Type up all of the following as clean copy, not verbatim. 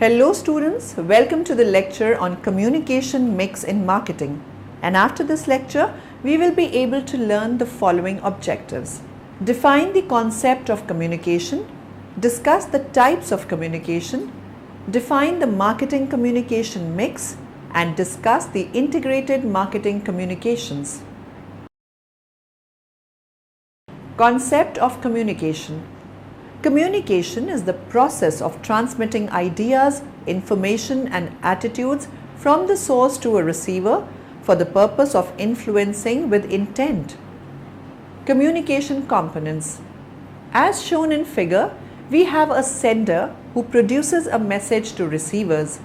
Hello students, welcome to the lecture on communication mix in marketing. And after this lecture, we will be able to learn the following objectives. Define the concept of communication, discuss the types of communication, define the marketing communication mix, and discuss the integrated marketing communications. Concept of communication. Communication is the process of transmitting ideas, information and attitudes from the source to a receiver for the purpose of influencing with intent. Communication components. As shown in figure, we have a sender who produces a message to receivers.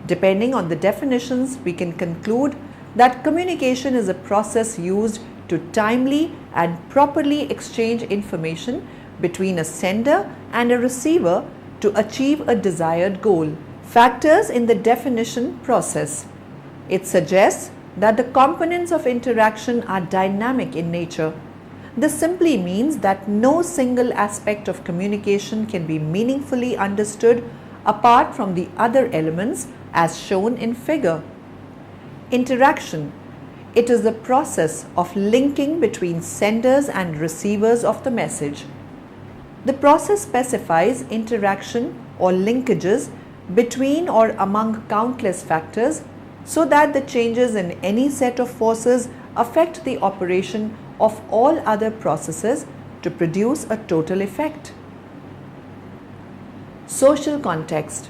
Depending on the definitions, we can conclude that communication is a process used to timely and properly exchange information between a sender and a receiver to achieve a desired goal. Factors in the definition process. It suggests that the components of interaction are dynamic in nature. This simply means that no single aspect of communication can be meaningfully understood apart from the other elements as shown in figure. Interaction. It is the process of linking between senders and receivers of the message. The process specifies interaction or linkages between or among countless factors so that the changes in any set of forces affect the operation of all other processes to produce a total effect. Social context.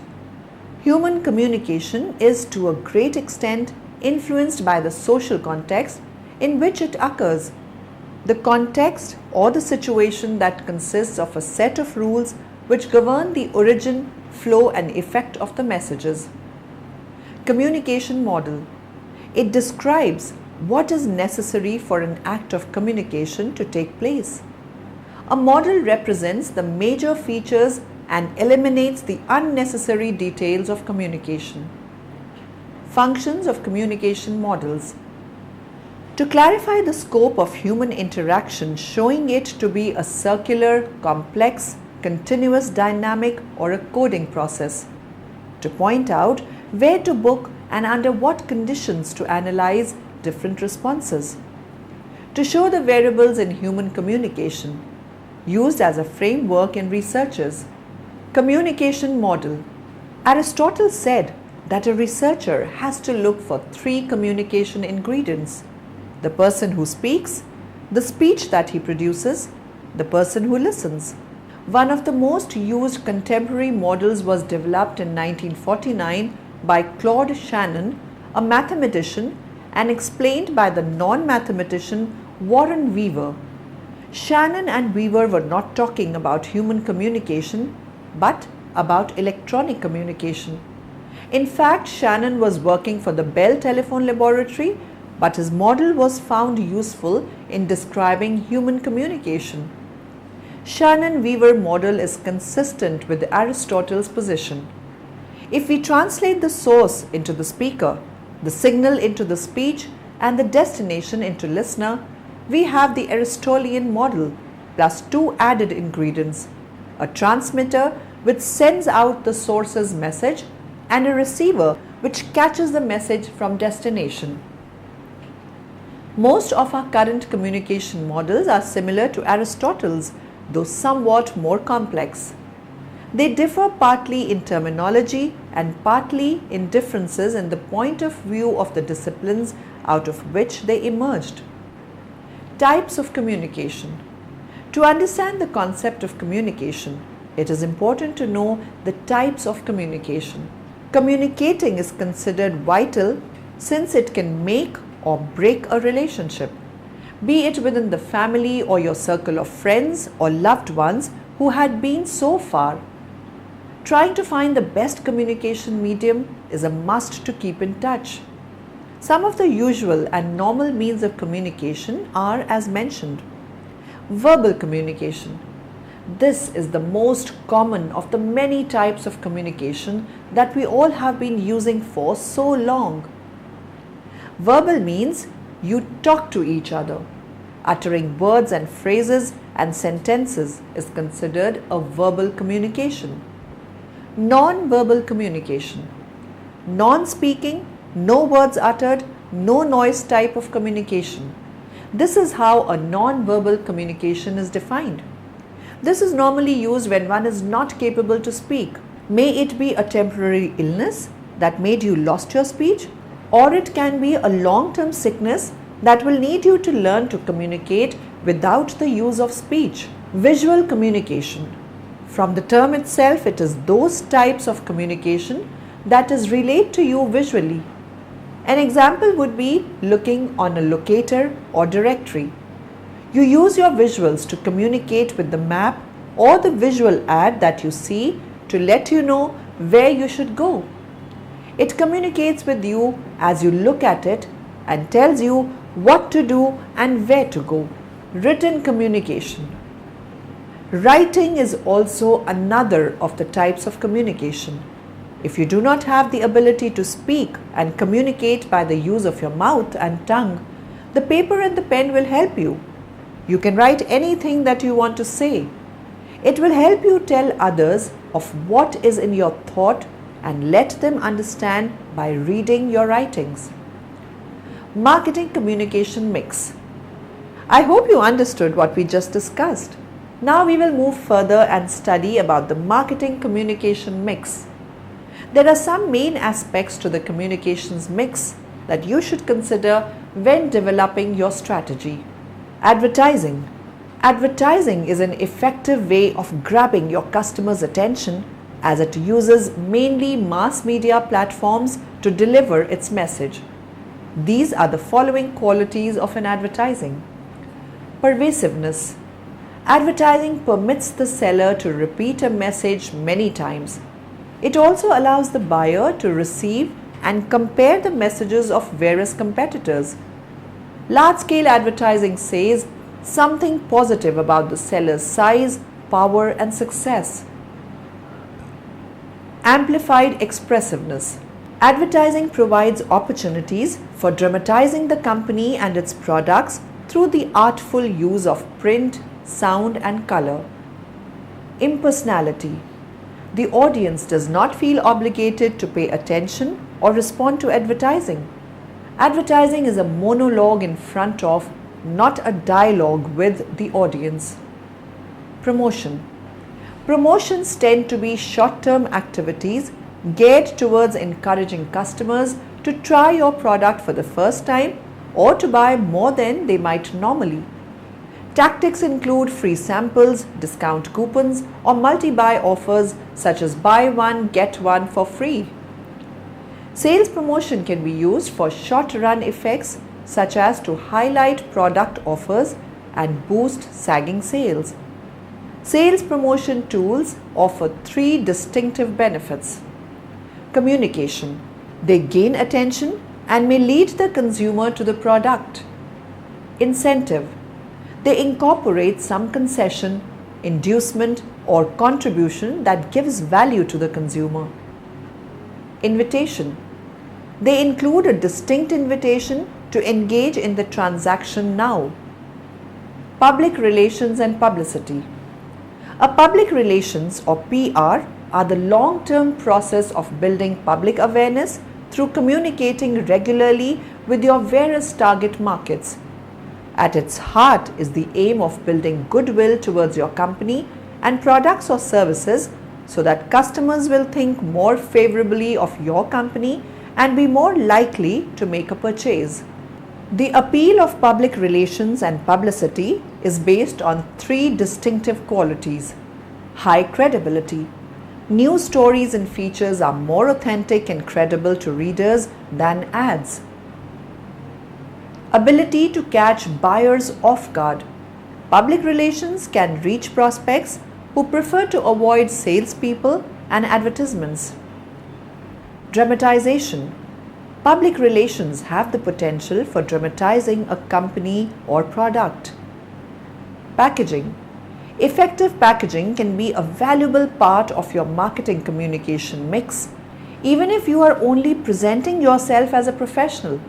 Human communication is to a great extent influenced by the social context in which it occurs. The context or the situation that consists of a set of rules which govern the origin, flow and effect of the messages. Communication model. It describes what is necessary for an act of communication to take place. A model represents the major features and eliminates the unnecessary details of communication. Functions of communication models. To clarify the scope of human interaction, showing it to be a circular, complex, continuous dynamic or a coding process. To point out where to book and under what conditions to analyze different responses. To show the variables in human communication, used as a framework in researchers. Communication model. Aristotle said that a researcher has to look for 3 communication ingredients: the person who speaks, the speech that he produces, the person who listens. One of the most used contemporary models was developed in 1949 by Claude Shannon, a mathematician, and explained by the non-mathematician Warren Weaver. Shannon and Weaver were not talking about human communication, but about electronic communication. In fact, Shannon was working for the Bell Telephone Laboratory, but his model was found useful in describing human communication. Shannon-Weaver model is consistent with Aristotle's position. If we translate the source into the speaker, the signal into the speech, and the destination into listener, we have the Aristotelian model plus 2 added ingredients: a transmitter which sends out the source's message and a receiver which catches the message from destination. Most of our current communication models are similar to Aristotle's, though somewhat more complex. They differ partly in terminology and partly in differences in the point of view of the disciplines out of which they emerged. Types of communication. To understand the concept of communication, it is important to know the types of communication. Communicating is considered vital since it can make or break a relationship, be it within the family or your circle of friends or loved ones who had been so far. Trying to find the best communication medium is a must to keep in touch. Some of the usual and normal means of communication are as mentioned. Verbal communication. This is the most common of the many types of communication that we all have been using for so long. Verbal means you talk to each other. Uttering words and phrases and sentences is considered a verbal communication. Non-verbal communication. Non-speaking, no words uttered, no noise type of communication. This is how a non-verbal communication is defined. This is normally used when one is not capable to speak. May it be a temporary illness that made you lost your speech, or it can be a long-term sickness that will need you to learn to communicate without the use of speech. Visual communication. From the term itself, it is those types of communication that is relayed to you visually. An example would be looking on a locator or directory. You use your visuals to communicate with the map or the visual ad that you see to let you know where you should go. It communicates with you as you look at it and tells you what to do and where to go. Written communication. Writing is also another of the types of communication. If you do not have the ability to speak and communicate by the use of your mouth and tongue, the paper and the pen will help you. You can write anything that you want to say. It will help you tell others of what is in your thought and let them understand by reading your writings. Marketing communication mix. I hope you understood what we just discussed. Now we will move further and study about the marketing communication mix. There are some main aspects to the communications mix that you should consider when developing your strategy. Advertising. Advertising is an effective way of grabbing your customers' attention as it uses mainly mass media platforms to deliver its message. These are the following qualities of an advertising. Pervasiveness. Advertising permits the seller to repeat a message many times. It also allows the buyer to receive and compare the messages of various competitors. Large-scale advertising says something positive about the seller's size, power, and success. Amplified expressiveness. Advertising provides opportunities for dramatizing the company and its products through the artful use of print, sound, and color. Impersonality. The audience does not feel obligated to pay attention or respond to advertising. Advertising is a monologue in front of, not a dialogue with the audience. Promotion. Promotions tend to be short-term activities geared towards encouraging customers to try your product for the first time or to buy more than they might normally. Tactics include free samples, discount coupons, or multi-buy offers such as buy one, get one for free. Sales promotion can be used for short-run effects such as to highlight product offers and boost sagging sales. Sales promotion tools offer 3 distinctive benefits. Communication. They gain attention and may lead the consumer to the product. Incentive. They incorporate some concession, inducement, or contribution that gives value to the consumer. Invitation. They include a distinct invitation to engage in the transaction now. Public relations and publicity. A public relations or PR are the long-term process of building public awareness through communicating regularly with your various target markets. At its heart is the aim of building goodwill towards your company and products or services so that customers will think more favorably of your company and be more likely to make a purchase. The appeal of public relations and publicity is based on 3 distinctive qualities. High credibility. News stories and features are more authentic and credible to readers than ads. Ability to catch buyers off guard. Public relations can reach prospects who prefer to avoid salespeople and advertisements. Dramatization. Public relations have the potential for dramatizing a company or product. Packaging. Effective packaging can be a valuable part of your marketing communication mix, even if you are only presenting yourself as a professional.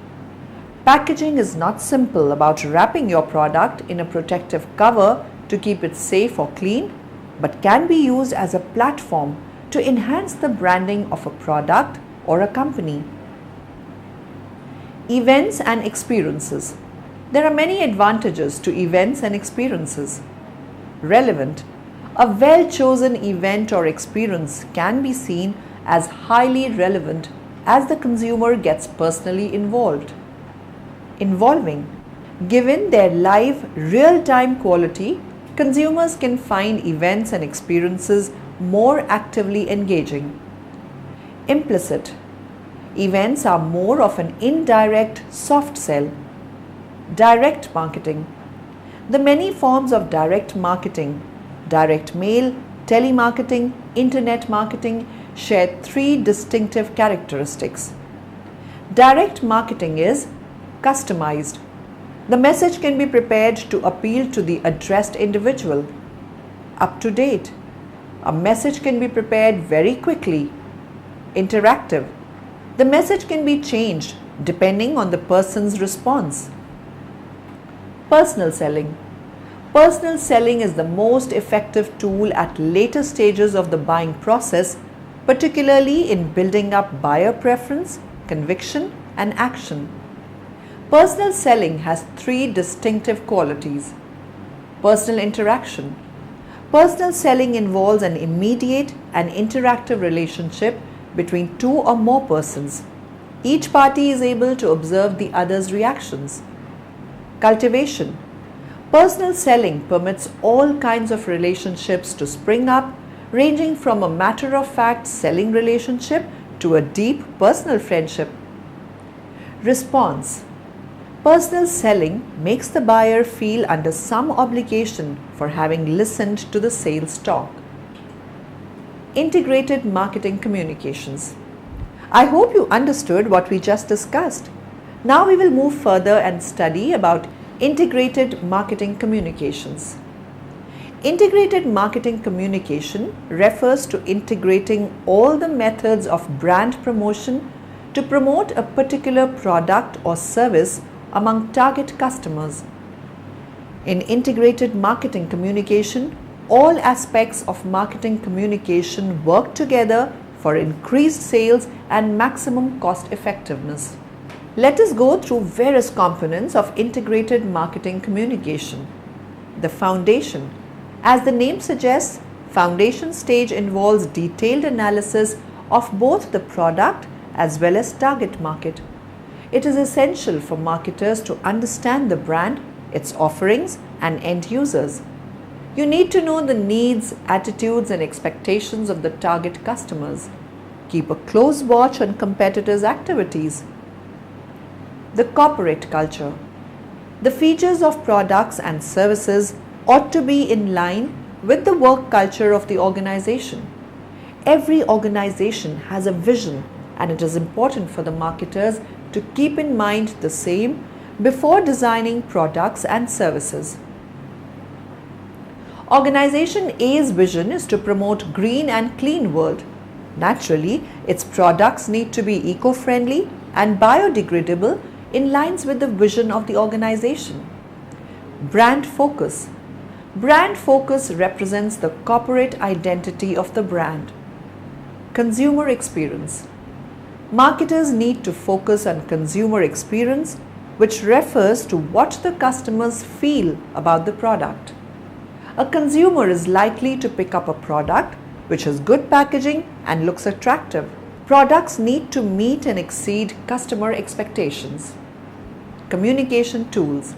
Packaging is not simple about wrapping your product in a protective cover to keep it safe or clean, but can be used as a platform to enhance the branding of a product or a company. Events and experiences. There are many advantages to events and experiences. Relevant. A well-chosen event or experience can be seen as highly relevant as the consumer gets personally involved. Involving. Given their live, real-time quality, consumers can find events and experiences more actively engaging. Implicit. Events are more of an indirect soft sell. Direct marketing. The many forms of direct marketing, direct mail, telemarketing, internet marketing, share three distinctive characteristics. Direct marketing is customized. The message can be prepared to appeal to the addressed individual. Up to date. A message can be prepared very quickly. Interactive. The message can be changed depending on the person's response. Personal selling. Personal selling is the most effective tool at later stages of the buying process, particularly in building up buyer preference, conviction, and action. Personal selling has three distinctive qualities. Personal interaction. Personal selling involves an immediate and interactive relationship between two or more persons. Each party is able to observe the other's reactions. Cultivation. Personal selling permits all kinds of relationships to spring up, ranging from a matter-of-fact selling relationship to a deep personal friendship. Response. Personal selling makes the buyer feel under some obligation for having listened to the sales talk. Integrated marketing communications. I hope you understood what we just discussed. Now we will move further and study about integrated marketing communications. Integrated marketing communication refers to integrating all the methods of brand promotion to promote a particular product or service among target customers. In integrated marketing communication, all aspects of marketing communication work together for increased sales and maximum cost effectiveness. Let us go through various components of integrated marketing communication. The foundation. As the name suggests, foundation stage involves detailed analysis of both the product as well as target market. It is essential for marketers to understand the brand, its offerings, and end users. You need to know the needs, attitudes, and expectations of the target customers. Keep a close watch on competitors' activities. The corporate culture. The features of products and services ought to be in line with the work culture of the organization. Every organization has a vision, and it is important for the marketers to keep in mind the same before designing products and services. Organization A's vision is to promote green and clean world. Naturally, its products need to be eco-friendly and biodegradable in lines with the vision of the organization. Brand focus. Brand focus represents the corporate identity of the brand. Consumer experience. Marketers need to focus on consumer experience, which refers to what the customers feel about the product. A consumer is likely to pick up a product which has good packaging and looks attractive. Products need to meet and exceed customer expectations. Communication tools.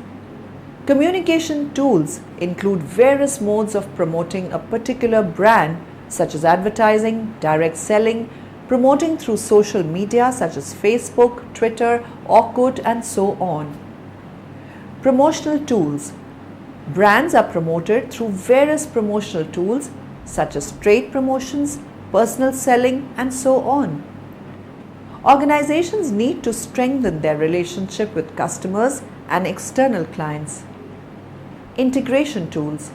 Communication tools include various modes of promoting a particular brand, such as advertising, direct selling, promoting through social media such as Facebook, Twitter, Orkut, and so on. Promotional tools. Brands are promoted through various promotional tools such as trade promotions, personal selling, and so on. Organizations need to strengthen their relationship with customers and external clients. Integration tools.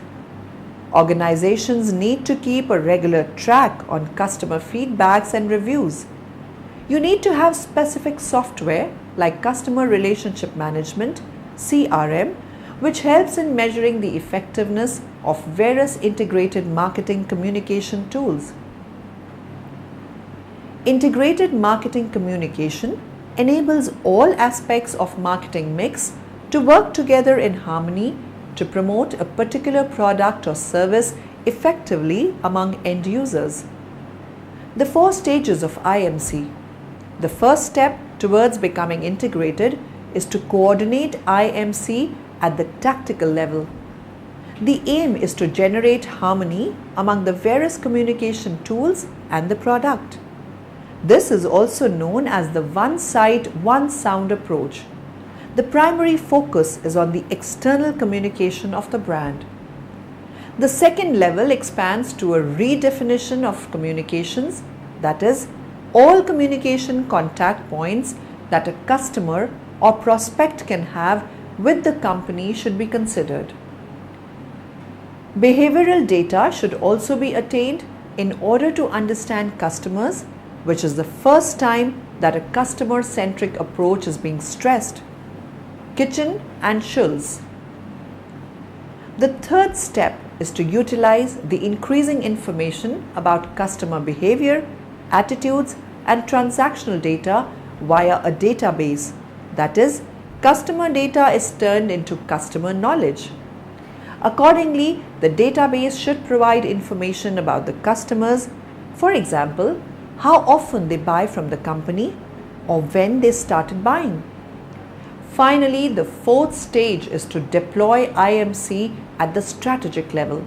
Organizations need to keep a regular track on customer feedbacks and reviews. You need to have specific software like Customer Relationship Management, CRM, which helps in measuring the effectiveness of various integrated marketing communication tools. Integrated marketing communication enables all aspects of marketing mix to work together in harmony to promote a particular product or service effectively among end users. The 4 stages of IMC. The first step towards becoming integrated is to coordinate IMC at the tactical level. The aim is to generate harmony among the various communication tools and the product. This is also known as the one sight, one sound approach. The primary focus is on the external communication of the brand. The second level expands to a redefinition of communications, that is, all communication contact points that a customer or prospect can have with the company should be considered. Behavioral data should also be attained in order to understand customers, which is the first time that a customer-centric approach is being stressed. Kitchen and Schulz. The third step is to utilize the increasing information about customer behavior, attitudes, and transactional data via a database. That is, customer data is turned into customer knowledge. Accordingly, the database should provide information about the customers, for example, how often they buy from the company or when they started buying. Finally, the 4th stage is to deploy IMC at the strategic level.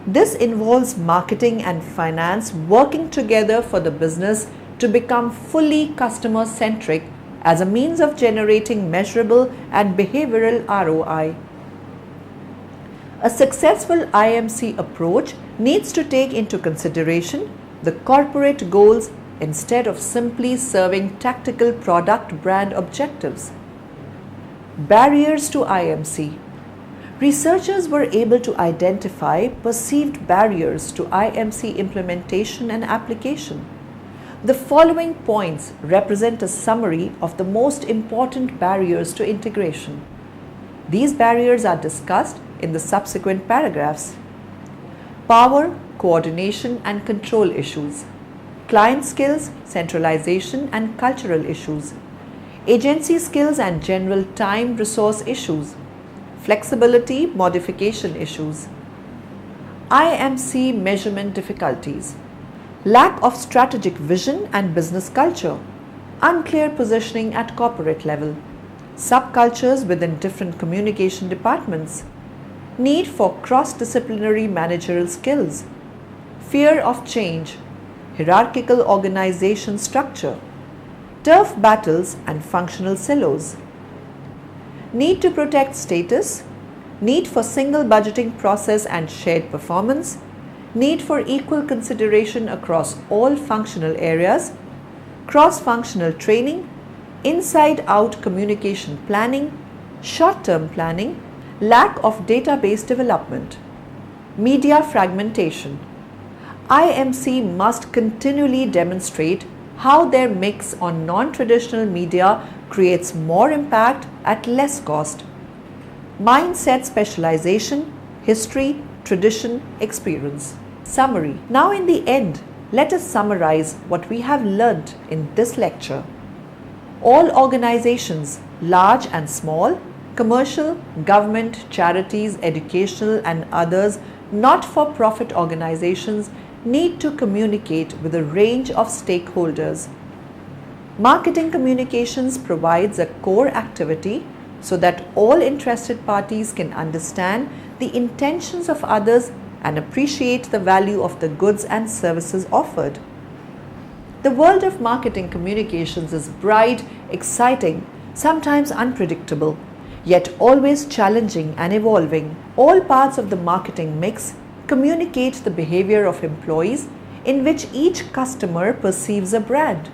This involves marketing and finance working together for the business to become fully customer-centric as a means of generating measurable and behavioral ROI. A successful IMC approach needs to take into consideration the corporate goals instead of simply serving tactical product brand objectives. Barriers to IMC. Researchers were able to identify perceived barriers to IMC implementation and application. The following points represent a summary of the most important barriers to integration. These barriers are discussed in the subsequent paragraphs. Power, coordination and control issues. Client skills, centralization and cultural issues. Agency skills and general time resource issues. Flexibility, modification issues. IMC measurement difficulties. Lack of strategic vision and business culture. Unclear positioning at corporate level. Subcultures within different communication departments. Need for cross-disciplinary managerial skills. Fear of change. Hierarchical organization structure. Turf battles and functional silos. Need to protect status. Need for single budgeting process and shared performance. Need for equal consideration across all functional areas. Cross-functional training. Inside-out communication planning. Short-term planning. Lack of database development. Media fragmentation. IMC must continually demonstrate how their mix on non-traditional media creates more impact at less cost. Mindset specialization, history, tradition, experience. Summary. Now in the end, let us summarize what we have learnt in this lecture. All organizations, large and small, commercial, government, charities, educational and others not-for-profit organizations need to communicate with a range of stakeholders. Marketing communications provides a core activity so that all interested parties can understand the intentions of others and appreciate the value of the goods and services offered. The world of marketing communications is bright, exciting, sometimes unpredictable, yet always challenging and evolving. All parts of the marketing mix communicate the behavior of employees in which each customer perceives a brand.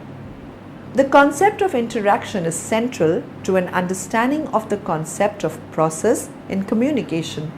The concept of interaction is central to an understanding of the concept of process in communication.